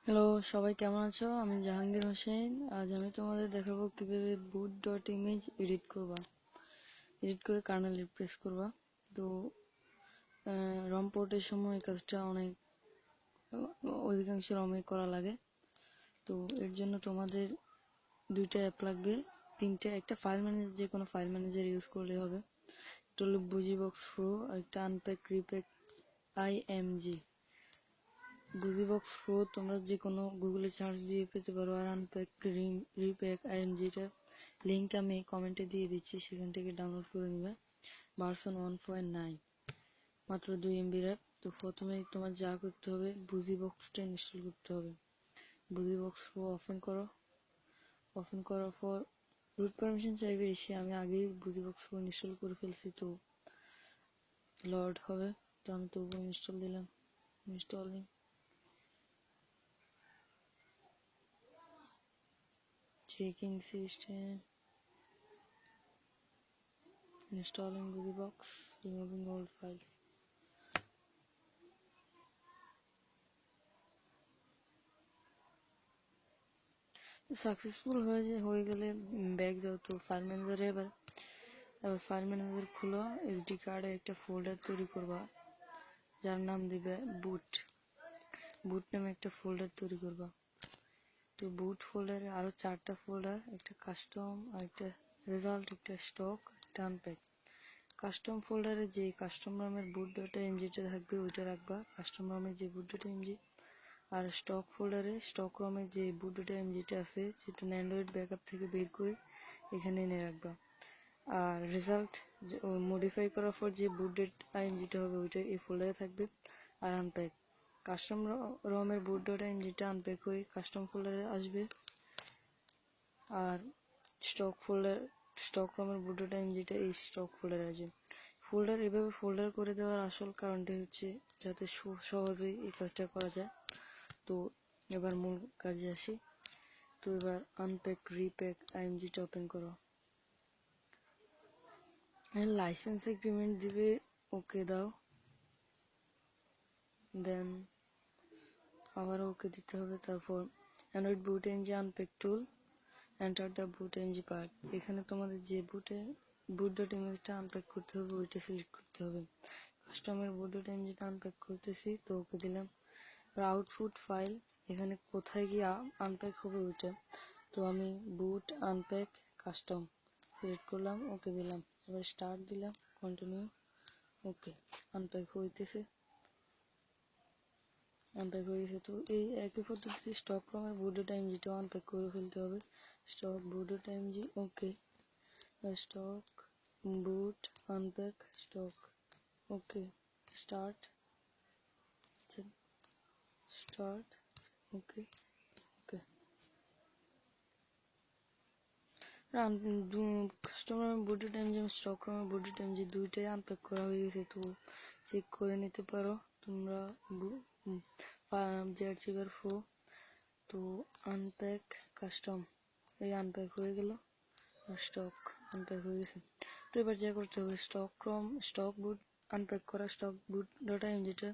Hello, সবাই কেমন আছো? আমি জাহাঙ্গীর হোসেন। আজ আমি তোমাদের দেখাবো কিভাবে boot.image এডিট করবা, এডিট করে কার্নেল রিপ্লেস করবা। তো রম পোর্টের সময় এই কাজটা অধিকাংশ রমে করা লাগে। তো এর জন্য তোমাদের দুইটা অ্যাপ লাগবে, তিনটে। একটা ফাইল ম্যানেজার, যে কোনো ফাইল ম্যানেজার ইউজ করলে হবে। একটা হলো বুজিবক্স প্রো, আর একটা আনপ্যাক রিপ্যাক IMG। বুজিবক্স প্রো তোমরা যে কোনো গুগলে সার্চ দিয়ে পেতে পারো, আর আনপ্যাক রিপ্যাক IMGটার লিঙ্ক আমি কমেন্টে দিয়ে দিচ্ছি, সেখান থেকে ডাউনলোড করে নিবে। ভার্সন 1.9, মাত্র 2 MB র্যাম। তো প্রথমে তোমার যা করতে হবে, বুজিবক্সটা ইনস্টল করতে হবে। বুজিবক্স প্রো ওপেন করো। ওপেন করার পর রুট পারমিশন চাইবে এসে, আমি আগেই বুজিবক্স প্রো ইনস্টল করে ফেলছি, তো লোড হবে। তো আমি তবুও ইনস্টল দিলাম। Installing, checking system, installing busybox, removing old files. Successful হয়ে গেলে ব্যাক যাও। তো ফাইল ম্যানেজারে এবার ফাইল ম্যানেজার খুলো। এসডি কার্ডে একটা ফোল্ডার তৈরি করবা, যার নাম দিবে বুট। বুট নামে একটা ফোল্ডার তৈরি করবা। তো বুট ফোল্ডারে আরো 4টা ফোল্ডার, একটা কাস্টম, আর একটা রেজাল্ট, একটা স্টক, একটা আনপ্যাক। কাস্টম ফোল্ডারে যে কাস্টম রমের boot.img থাকবে ওইটা রাখবা, কাস্টম রমের যে boot.img। আর স্টক ফোল্ডারে স্টক রমে যে boot.img আছে সেটা অ্যান্ড্রয়েড ব্যাকআপ থেকে বের করে এখানে এনে রাখবা। আর রেজাল্ট মডিফাই করার পর যে boot.img হবে ওইটা এই ফোল্ডারে থাকবে। আর আনপ্যাক কাস্টম রমের boot.img আনপ্যাক হয়ে কাস্টম ফোল্ডারে আসবে। আর স্টক রমের boot.img এই স্টক ফোল্ডারে আসবে। ফোল্ডার এভাবে ফোল্ডার করে দেওয়ার আসল কারণটি হচ্ছে যাতে সহজেই এই কাজটা করা যায়। তো এবার মূল কাজে আসি। তো এবার আনপ্যাক রিপ্যাক IMGটা ওপেন করো। লাইসেন্স এগ্রিমেন্ট দিবে, ওকে দাও। দেন আবার ওকে দিতে হবে। তারপর Android boot.img unpack tool, enter the boot.img part. এখানে তোমাদের যে boot.imgটা আনপ্যাক করতে হবে ওইটা সিলেক্ট করতে হবে। কাস্টমার boot.imgটা আনপ্যাক করতেছি, তো ওকে দিলাম। আউটপুট ফাইল, এখানে কোথায় গিয়ে আনপ্যাক হবে ওইটা। তো আমি বুট আনপ্যাক কাস্টম সিলেক্ট করলাম, ওকে দিলাম। এবার স্টার্ট দিলাম, কন্টিনিউ, ওকে। আনপ্যাক হইতেছে, আনপ্যাক হয়ে গেছে। তো এই একই পদ্ধতিতে স্টক রমের boot.imgটাও আনপ্যাক করে ফেলতে হবে। স্টক boot.img, ওকে। স্টক বুট আনপ্যাক স্টক, ওকে। স্টার্ট, স্টার্ট, ওকে, ওকে। কাস্টমার boot.img এবং স্টক রমের boot.img দুইটাই আনপ্যাক করা হয়ে গেছে। তো চেক করে নিতে পারো তোমরা ZARCHIVER4। তো আনপ্যাক কাস্টম এই আনপ্যাক হয়ে গেল, আর স্টক আনপ্যাক হয়ে গেছে। তো এবার যা করতে হবে, স্টক বুট আনপ্যাক করা স্টক boot.imgটা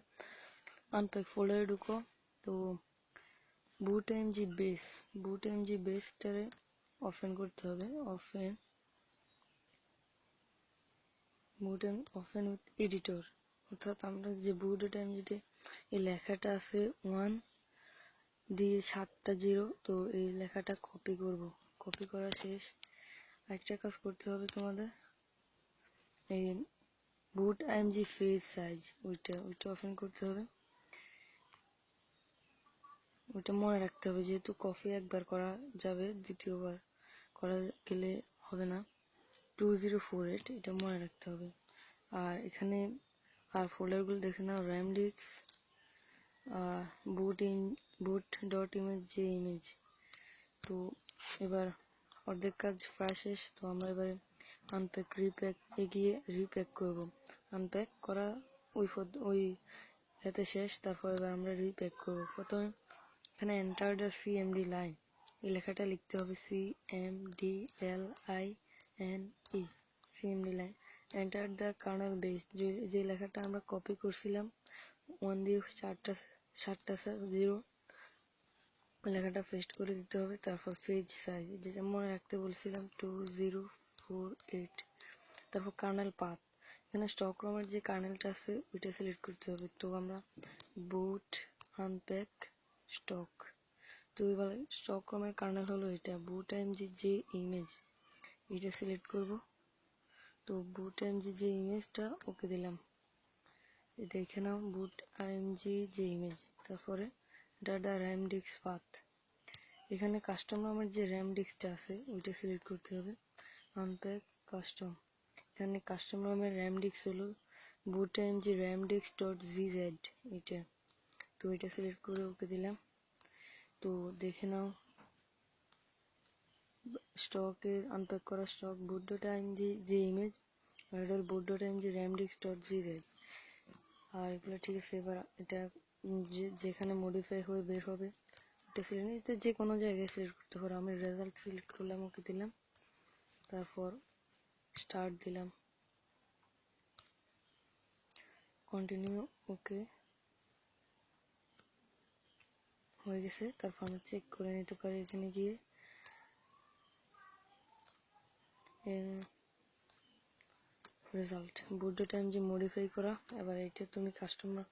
আনপ্যাক ফোল্ডারে ঢুকো। তো boot.img বেসটারে ওপেন করতে হবে। ওপেন উইথ এডিটর, অর্থাৎ আমরা যে boot.img এই লেখাটা আছে 1 দিয়ে 7টা 0, তো এই লেখাটা কপি করব। কপি করা শেষ। একটা কাজ করতে হবে তোমাদের, এই boot.img পেজ সাইজ ওইটা ওপেন করতে হবে। ওইটা মনে রাখতে হবে, যেহেতু কপি একবার করা যাবে, দ্বিতীয়বার করা গেলে হবে না। 2048 এটা মনে রাখতে হবে। আর এখানে আর ফোল্ডারগুলো দেখে নাও, র্যাম ডিস্ক, boot.image যে ইমেজ। তো এবার অর্ধেক কাজ প্রায় শেষ। তো আমরা এবারে আনপ্যাক রিপ্যাক এগিয়ে রিপ্যাক করব। আনপ্যাক করা ওই এতে শেষ। তারপর এবার আমরা রিপ্যাক করব। প্রথমে এখানে এন্টার দ্য সিএমডি লাইন এই লেখাটা লিখতে হবে, CMDLINE, CMD line. Enter the kernel base, যে লেখাটা আমরা কপি করছিলাম 1 দিয়ে 7টা 0, লেখাটা পেস্ট করে দিতে হবে। তারপর পেজ সাইজ যেটা মনে রাখতে বলছিলাম 2048। তারপর কার্নেল পাথ, এখানে স্টক রমের যে কার্নেলটা আছে ওইটা সিলেক্ট করতে হবে। তো আমরা বুট আনপ্যাক স্টক, তো এবার স্টক রমের কার্নেল হলো এটা, বুট এমজি যে ইমেজ এটা সিলেক্ট করব। তো বুট এমজি যে ইমেজটা ওকে দিলাম, দেখে নাও বুট এমজি যে ইমেজ। তারপরে ডাটা র্যাম ডিস্ক পাথ, এখানে কাস্টম রমের যে র্যাম ডিস্কটা আছে ওইটা সিলেক্ট করতে হবে। আনপ্যাক কাস্টম, এখানে কাস্টম রমের র্যাম ডিস্ক হলো বুট এমজি র্যাম ডিস্ক ডট জিজেড এটা, তো এটা সিলেক্ট করে ওকে দিলাম। তো দেখে নাও স্টকের আনপ্যাক করা স্টক বুট ডট এমজি যে ইমেজ আর এটা হল বুট ডট এমজি র্যাম ডিস্ক ডট জিজেড। আর এগুলো ঠিক আছে। এবার এটা যেখানে মডিফাই হয়ে বের হবে এটা সিলেক্ট নিতে যে কোনো জায়গায় সিলেক্ট করতে পারো। আমি রেজাল্ট সিলেক্ট করলাম, ওকে দিলাম, তারপর স্টার্ট দিলাম, কন্টিনিউ, ওকে হয়ে গেছে। তারপর আমি চেক করে নিতে পারি এখানে গিয়ে রেজাল্ট বুট ডট এমজি মডিফাই করা। এবার এটা তুমি কাস্টমার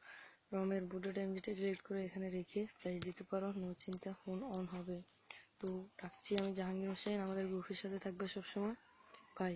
রমের বুট ডট এমজিটা ডিলিট করে এখানে রেখে ফ্ল্যাশ দিতে পারো, নো চিন্তা, ফোন অন হবে। তো রাখছি, আমি জাহাঙ্গীর হোসেন, আমাদের গ্রুপের সাথে থাকবে সবসময়, বাই।